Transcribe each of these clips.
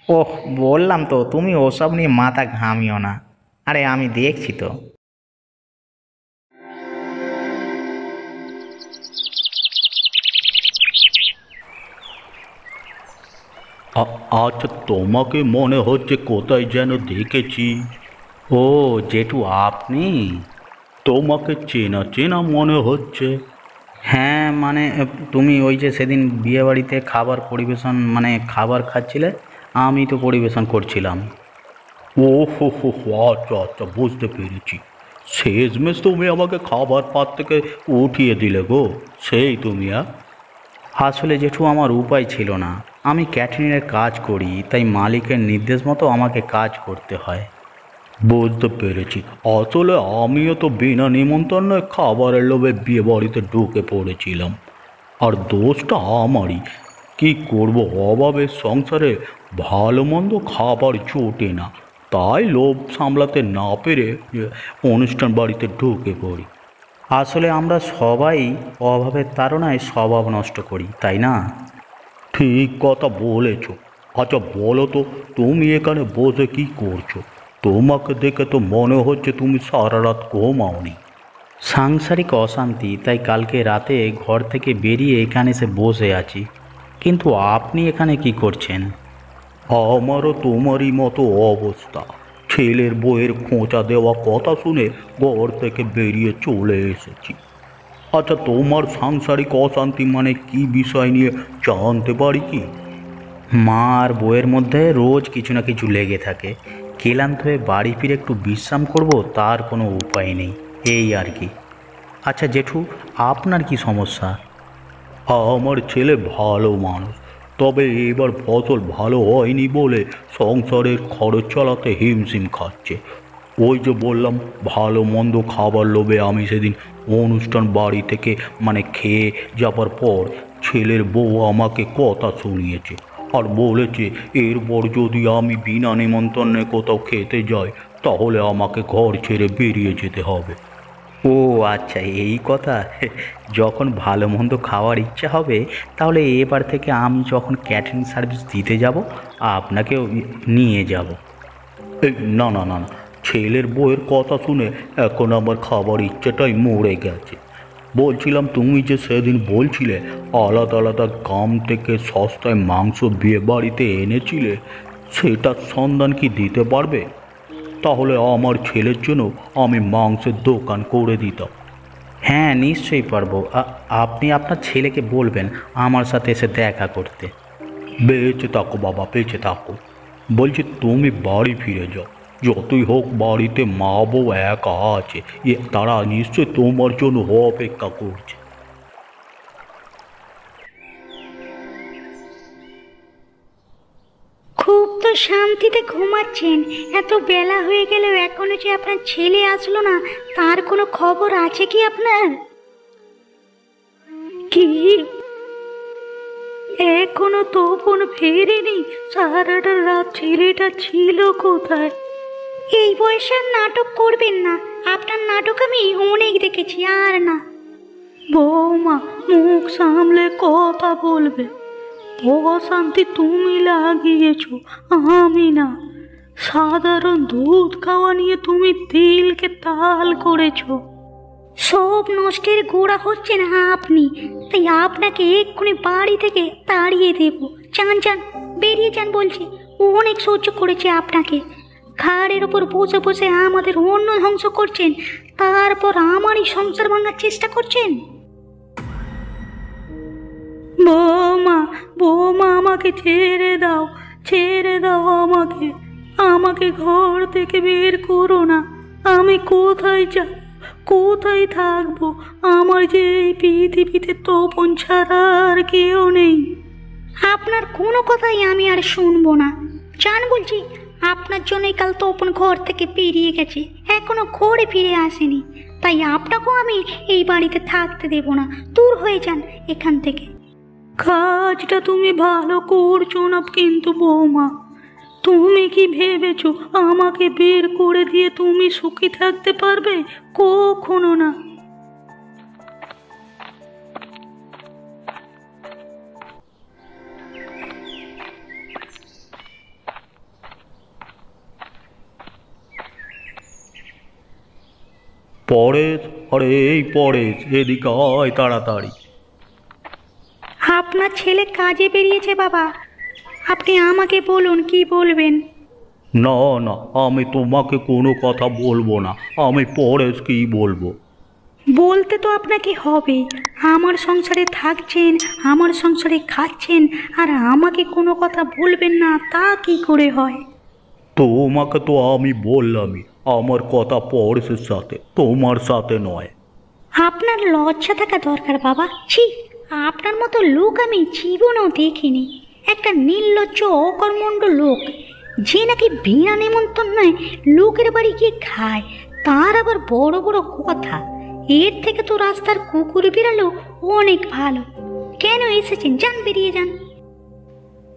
ওহ, বললাম তো তুমি ওসব নিয়ে মাথা ঘামিও না। আরে আমি দেখছি তো। আচ্ছা, তোমাকে মনে হচ্ছে কোথায় যেন দেখেছি। ও জেঠু, আপনি? তোমাকে চেনা চেনা মনে হচ্ছে। হ্যাঁ মানে তুমি ওই যে সেদিন বিয়েবাড়িতে খাবার পরিবেশন মানে খাবার খাচ্ছিলে, আমি তো পরিবেশন করছিলাম। ও হো, আচ্ছা আচ্ছা, বুঝতে পেরেছি। শেষমেশ তুমি আমাকে খাবার পাত থেকে উঠিয়ে দিলে গো। সেই তুমি আসলে জেঠু আমার উপায় ছিল না, আমি ক্যাটারিংয়ের কাজ করি, তাই মালিকের নির্দেশ মতো আমাকে কাজ করতে হয়। বুঝতে পেরেছি। আসলে আমিও তো বিনা নিমন্ত্রণে খাবারের লোভে বিয়ে বাড়িতে ঢুকে পড়েছিলাম। আর দোষটা আমারই। কি করব, অভাবের সংসারে ভালো মন্দ খাবার জোটে না। তাই লোভ সামলাতে না পেরে অনুষ্ঠান বাড়িতে ঢুকে পড়ি। আসলে আমরা সবাই অভাবের তাড়নায় স্বভাব নষ্ট করি, তাই না? ঠিক কথা বলেছ। আচ্ছা বলো তো, তুমি এখানে বসে কি করছো? তোমাকে দেখে তো মনে হচ্ছে তুমি সারা রাত ঘুমাওনি। সাংসারিক অশান্তি, তাই কালকে রাতে ঘর থেকে বেরিয়ে এখানে এসে বসে আছি। কিন্তু আপনি এখানে কি করছেন? আমারও তোমারই মতো অবস্থা। ছেলের বইয়ের খোঁচা দেওয়া কথা শুনে ঘর থেকে বেরিয়ে চলে এসেছি। আচ্ছা, তোমার সাংসারিক অশান্তি মানে কি বিষয় নিয়ে জানতে পারি কি? মা আর বউয়ের মধ্যে রোজ কিছু না কিছু লেগে থাকে। ক্লান্ত হয়ে বাড়ি ফিরে একটু বিশ্রাম করব, তার কোনো উপায় নেই, এই আর কি। আচ্ছা জেঠু, আপনার কি সমস্যা? আমার ছেলে ভালো মানুষ, তবে এবার ফসল ভালো হয়নি বলে সংসারের খরচ চালাতে হিমশিম খাচ্ছে। ওই যে বললাম, ভালো মন্দ খাবার লোভে আমি সেদিন অনুষ্ঠান বাড়ি থেকে মানে খেয়ে যাবার পর ছেলের বউ আমাকে কথা শুনিয়েছে। আর বলেছে এরপর যদি আমি বিনা নিমন্ত্রণে কোথাও খেতে যাই তাহলে আমাকে ঘর ছেড়ে বেরিয়ে যেতে হবে। ও আচ্ছা, এই কথা। যখন ভালো মন্দ খাওয়ার ইচ্ছা হবে, তাহলে এবার থেকে আমি যখন ক্যাটারিং সার্ভিস দিতে যাব, আপনাকেও নিয়ে যাব। এই না না না না, ছেলের বউয়ের কথা শুনে এখন আমার খাবার ইচ্ছেটাই মরে গেছে। বলছিলাম, তুমি যে সেদিন বলছিলে আলাদা আলাদা গ্রাম থেকে সস্তায় মাংস বিয়ে বাড়িতে এনেছিলে, সেটার সন্ধান কি দিতে পারবে? তাহলে আমার ছেলের জন্য আমি মাংসের দোকান করে দিতাম। হ্যাঁ নিশ্চয়ই পারবো। আপনি আপনার ছেলেকে বলবেন আমার সাথে এসে দেখা করতে। বেঁচে থাকো বাবা, বেঁচে থাকো। বলছি তুমি বাড়ি ফিরে যাও। যতই হোক বাড়িতে মা বউ একা আছে, তারা নিশ্চয় তোমার জন্য অপেক্ষা করছে। খুব তো শান্তিতে ঘুমাচ্ছেন, এত বেলা হয়ে গেলেও এখনো যে আপনার ছেলে আসলো না, তার কোনো খবর আছে কি আপনার? কি, এখনো তপন ফেরেনি? সারাটা রাত ছেলেটা ছিল কোথায়? এই বয়সে আর নাটক করবেন না, আপনার নাটক আমি অনেক দেখেছি, আর না। বৌমা, মুখ সামলে কথা বলবে। অশান্তি তুমি লাগিয়েছ, আমি না। সাধারণ দুধ খাওয়া নিয়ে তুমি তিলকে তাল করেছ। সব নষ্টের গোড়া হচ্ছেন আপনি, তাই আপনাকে এক্ষুনি বাড়ি থেকে তাড়িয়ে দেব। যান যান, বেরিয়ে যান বলছি। অনেক সহ্য করেছে আপনাকে। ঘাড়ের ওপর বসে বসে আমাদের অন্ন ধ্বংস করছেন, তারপর আমারই সংসার ভাঙার চেষ্টা করছেন। বৌমা, বৌমা, আমাকে ছেড়ে দাও, ছেড়ে দাও আমাকে। আমাকে ঘর থেকে বের করো না। আমি কোথায় যাব, কোথায় থাকবো? আমার যে এই পৃথিবীতে তপন ছাড়া আর কেউ নেই। আপনার কোনো কথাই আমি আর শুনবো না। জান বলছি, আপনার জন্যই কাল তপন ঘর থেকে বেরিয়ে গেছে, এখনো ঘরে ফিরে আসেনি। তাই আপনাকেও আমি এই বাড়িতে থাকতে দেব না। দূর হয়ে যান এখান থেকে। কাজটা তুমি ভালো করছো না কিন্তু বৌমা। তুমি কি ভেবেছো আমাকে বের করে দিয়ে তুমি সুখী থাকতে পারবে? কখনো না। পরেশ, আরে এই পরেশ, এদিকে আয় তাড়াতাড়ি। আপনার ছেলে কাজে বেরিয়েছে বাবা, আপনি আমাকে বলুন কি বলবেন। না না, আমি তোমাকে কোনো কথা বলবো না, আমি পরেশকেই বলবো। বলতে তো আপনাকে হবে, আমার সংসারে থাকছেন, আমার সংসারে খাচ্ছেন, আর আমাকে কোনো কথা বলবেন না, তা কি করে হয়? তোমাকে তো আমি বললামই, আমার কথা পরেশের সাথে, তোমার সাথে নয়। আপনার লজ্জা থাকা দরকার বাবা। ছি, আপনার মতো লোক আমি জীবনেও দেখিনি। একটা নির্লজ্জ অকর্মণ্ড লোক, যে নাকি বিনা নেমন্তন্নয় লোকের বাড়ি গিয়ে খায়, তার আবার বড় বড় কথা। এর থেকে তো রাস্তার কুকুর বিড়ালও অনেক ভালো। কেন এসেছেন? যান, বেরিয়ে যান।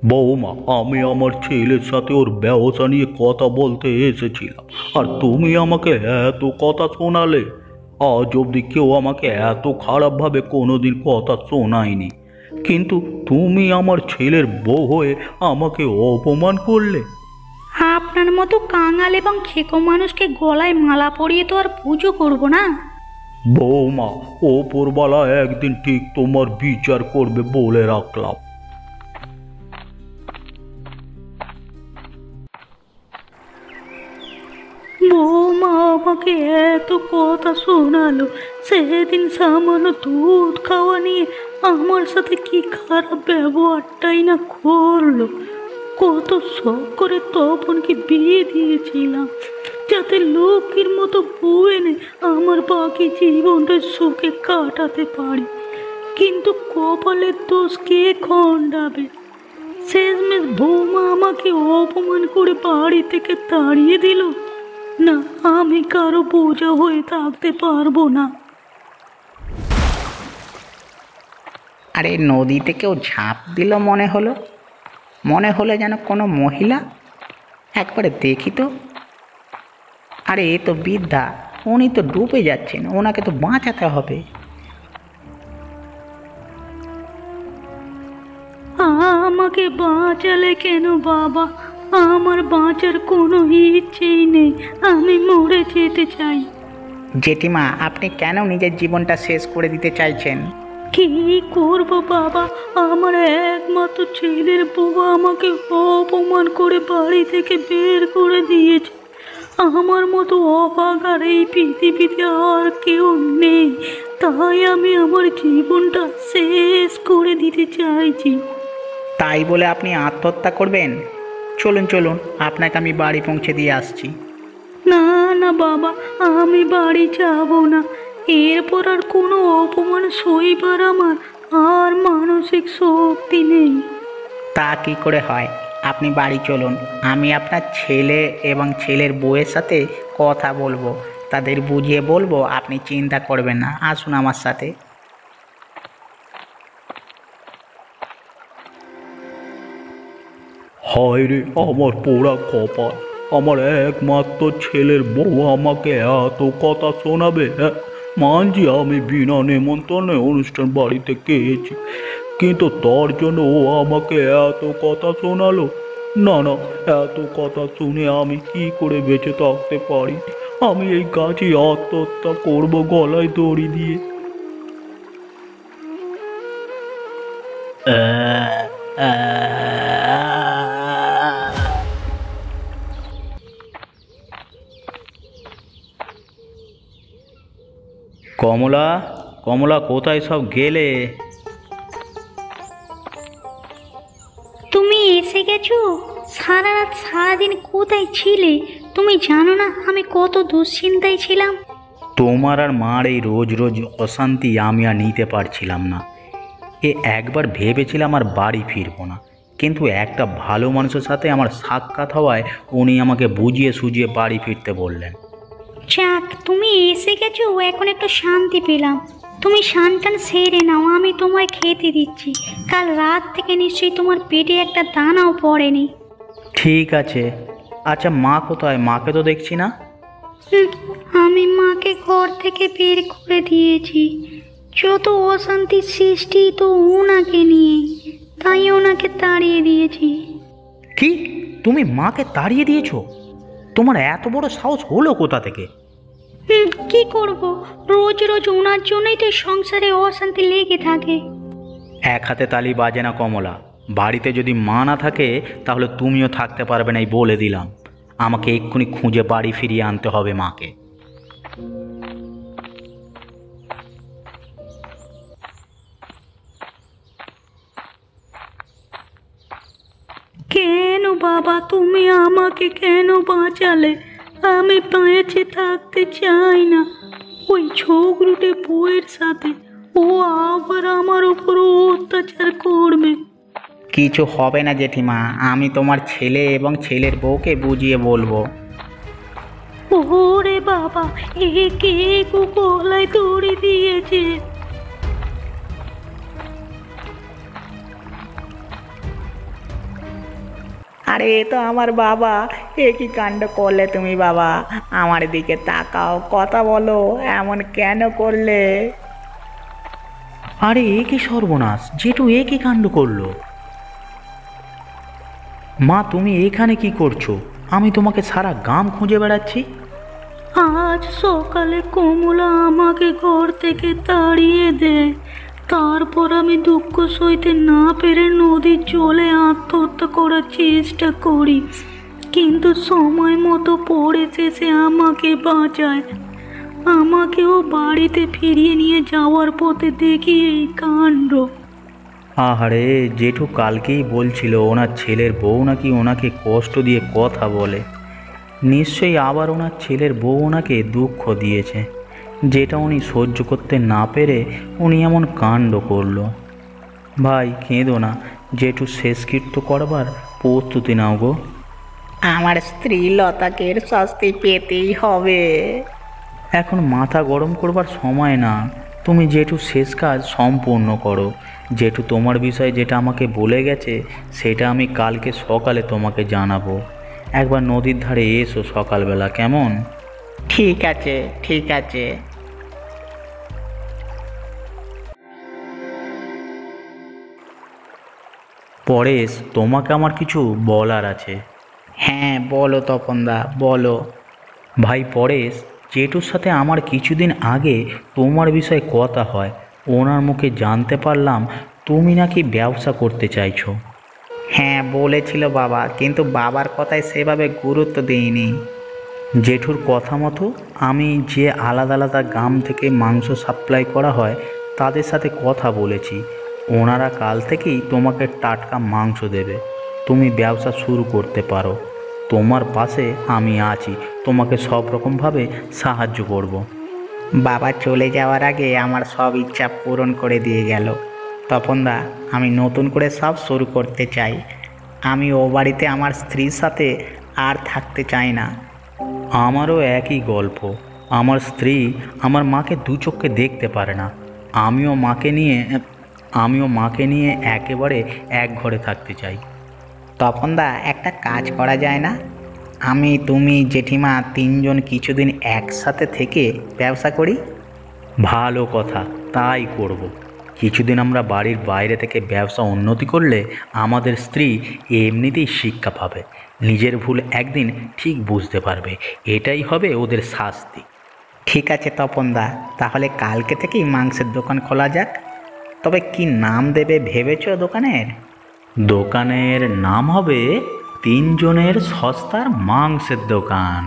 বৌমা, আমি আমার ছেলের সাথে ওর ব্যবসা নিয়ে কথা বলতে এসেছিলাম, আর তুমি আমাকে এত কথা শোনালে। আজ অবধি কেউ আমাকে এত খারাপভাবে কোনোদিন কথা শোনায়নি, কিন্তু তুমি আমার ছেলের বউ হয়ে আমাকে অপমান করলে। আপনার মতো কাঙাল এবং খেকো মানুষকে গলায় মালা পরিয়ে তো আর পুজো করব না। বৌমা, ওপরওয়ালা একদিন ঠিক তোমার বিচার করবে বলে রাখলাম। বৌমা আমাকে এত কথা শোনালো, সেদিন সামান্য দুধ খাওয়া নিয়ে আমার সাথে কি খারাপ ব্যবহারটাই না করলো। কত শখ করে তপনকে বিয়ে দিয়েছিলাম, যাতে লক্ষ্মীর মতো বউ এনে আমার বাকি জীবনটা সুখে কাটাতে পারি, কিন্তু কপালের দোষ কে খণ্ডাবে? শেষমেশ বৌমা আমাকে অপমান করে বাড়ি থেকে তাড়িয়ে দিল। না, আমি কারো বোঝা হয়ে থাকতে পারবো না। আরে নদীতে কেউ ঝাঁপ দিল মনে হলো যেন কোনো মহিলা। একবারে দেখি তো। আরে এ তো বৃদ্ধা, উনি তো ডুবে যাচ্ছেন, ওনাকে তো বাঁচাতে হবে। আমাকে বাঁচালে কেন বাবা? আমার বাঁচার কোনো ইচ্ছেই নেই, আমি মরে যেতে চাই। জেঠিমা, আপনি কেন নিজের জীবনটা শেষ করে দিতে চাইছেন? কি করব বাবা, আমার একমাত্র ছেলের বউ আমাকে অপমান করে বাড়ি থেকে বের করে দিয়েছে। আমার মতো অভাগার এই পৃথিবীতে আর কেউ নেই, তাই আমি আমার জীবনটা শেষ করে দিতে চাইছি। তাই বলে আপনি আত্মহত্যা করবেন? চলুন চলুন, আপনাকে আমি বাড়ি পৌঁছে দিয়ে আসছি। না না বাবা, আমি বাড়ি যাব না। এরপর আর কোনো অপমান সইবার আমার আর মানসিক শক্তি নেই। তা কি করে হয়? আপনি বাড়ি চলুন, আমি আপনার ছেলে এবং ছেলের বউয়ের সাথে কথা বলবো, তাদের বুঝিয়ে বলবো, আপনি চিন্তা করবেন না। আসুন আমার সাথে। হায় রে আমার পোড়া কপাল, আমার একমাত্র ছেলের বউ আমাকে এত কথা শোনাবে। হ্যাঁ, মানছি আমি বিনা নেমন্তন্নে অনুষ্ঠান বাড়িতে গিয়েছি, কিন্তু তার জন্য ও আমাকে এত কথা শোনালো। না না, এত কথা শুনে আমি কি করে বেঁচে থাকতে পারি? আমি এই গাছে আত্মহত্যা করবো গলায় দড়ি দিয়ে। কমলা, কমলা, কোথায় সব গেলে? তুমি এসে গেছো? সারা রাত সারাদিন কোথায় ছিলে? তুমি জানো না আমি কত দুশ্চিন্তায় ছিলাম। তোমার আর মার এই রোজ রোজ অশান্তি আমি আর নিতে পারছিলাম না। একবার ভেবেছিলাম আর বাড়ি ফিরবো না, কিন্তু একটা ভালো মানুষের সাথে আমার সাক্ষাৎ হওয়ায় উনি আমাকে বুঝিয়ে সুঝিয়ে বাড়ি ফিরতে বললেন। যাক, তুমি এসে গেছো, এখন একটু শান্তি পেলাম। তুমি স্নান সেরে নাও, আমি তোমায় খেতে দিচ্ছি। কাল রাত থেকে নিশ্চয়ই তোমার পেটে একটা দানাও পড়েনি। ঠিক আছে। আচ্ছা, মা কোথায়? মাকে তো দেখছি না। আমি মাকে ঘর থেকে বের করে দিয়েছি। যত অশান্তির সৃষ্টি তো ওনাকে নিয়ে, তাই ওনাকে তাড়িয়ে দিয়েছি। কি? তুমি মাকে তাড়িয়ে দিয়েছো? তোমার এত বড় সাহস হলো কোথা থেকে? কি করব, রোজ রোজ ওনার জন্যই তো সংসারে অশান্তি লেগে থাকে। এক হাতে তালি বাজে না কমলা। বাড়িতে যদি মা না থাকে তাহলে তুমিও থাকতে পারবে না, এই বলে দিলাম। আমাকে এক্ষুনি খুঁজে বাড়ি ফিরিয়ে আনতে হবে মাকে। কেন বাবা, তুমি আমাকে কেন বাঁচালে? আমি বেঁচে থাকতে চাই না ওই ছোকরুটে বউয়ের সাথে। ও আবার আমার উপর অত্যাচার করবে। কিছু হবে না জেঠিমা, আমি তোমার ছেলে এবং ছেলের বউকে বুঝিয়ে বলবো। ওরে বাবা, এ কে গলায় দড়ি দিয়েছে? আরে এ তো আমার বাবা, এ কি কাণ্ড করলে তুমি বাবা? আমার দিকে তাকাও, কথা বলো, এমন কেন করলে? আরে এ কি সর্বনাশ! জেঠু এ কি কাণ্ড করলো? মা তুমি এখানে কি করছো? আমি তোমাকে সারা গ্রাম খুঁজে বেড়াচ্ছি। আজ সকালে কমলা আমাকে ঘর থেকে তাড়িয়ে দেয়। তারপর আমি দুঃখ সইতে না পেরে নদীর জলে আত্মহত্যা করার চেষ্টা করি, কিন্তু সময় মতো পড়ে শেষে আমাকে বাঁচায়। আমাকেও বাড়িতে ফিরিয়ে নিয়ে যাওয়ার পথে দেখি এই কাণ্ড। আহারে, জেঠু কালকেই বলছিল ওনার ছেলের বউ নাকি ওনাকে কষ্ট দিয়ে কথা বলে। নিশ্চয়ই আবার ওনার ছেলের বউ ওনাকে দুঃখ দিয়েছে, যেটা উনি সহ্য করতে না পেরে উনি এমন কাণ্ড করলো। ভাই কেঁদো না, জেঠু শেষকৃত্য করবার প্রস্তুতি নাও গো। আমার স্ত্রী লতাকে এর শাস্তি পেতেই হবে। এখন মাথা গরম করবার সময় না, তুমি জেঠু শেষ কাজ সম্পূর্ণ করো। জেঠু তোমার বিষয়ে যেটা আমাকে বলে গেছে সেটা আমি কালকে সকালে তোমাকে জানাবো। একবার নদীর ধারে এসো সকালবেলা, কেমন? ঠিক আছে, ঠিক আছে। পরেশ, তোমাকে আমার কিছু বলার আছে। হ্যাঁ বলো তপনদা, বলো। ভাই পরেশ, জেঠুর সাথে আমার কিছুদিন আগে তোমার বিষয়ে কথা হয়। ওনার মুখে জানতে পারলাম তুমি নাকি ব্যবসা করতে চাইছো। হ্যাঁ বলেছিল বাবা, কিন্তু বাবার কথায় সেভাবে গুরুত্ব দিইনি। জেঠুর কথা মতো আমি যে আলাদা আলাদা গ্রাম থেকে মাংস সাপ্লাই করা হয় তাদের সাথে কথা বলেছি। ওনারা কাল থেকেই তোমাকে টাটকা মাংস দেবে। তুমি ব্যবসা শুরু করতে পারো। তোমার পাশে আমি আছি, তোমাকে সব রকমভাবে সাহায্য করব। বাবা চলে যাওয়ার আগে আমার সব ইচ্ছা পূরণ করে দিয়ে গেল। তপনদা, আমি নতুন করে সব শুরু করতে চাই। আমি ও বাড়িতে আমার স্ত্রীর সাথে আর থাকতে চাই না। আমারও একই গল্প। আমার স্ত্রী আমার মাকে দু চোখে দেখতে পারে না। আমিও মাকে নিয়ে একেবারে এক ঘরে থাকতে চাই। তপনদা, একটা কাজ করা যায় না? আমি, তুমি, জেঠিমা তিনজন কিছুদিন একসাথে থেকে ব্যবসা করি। ভালো কথা, তাই করব। কিছুদিন আমরা বাড়ির বাইরে থেকে ব্যবসা উন্নতি করলে আমাদের স্ত্রী এমনিতেই শিক্ষা পাবে, নিজের ভুল একদিন ঠিক বুঝতে পারবে। এটাই হবে ওদের শাস্তি। ঠিক আছে তপনদা, তাহলে কালকে থেকেই মাংসের দোকান খোলা যাক। তবে কি নাম দেবে ভেবেছো দোকানের? দোকানের নাম হবে তিনজনের সস্তার মাংসের দোকান।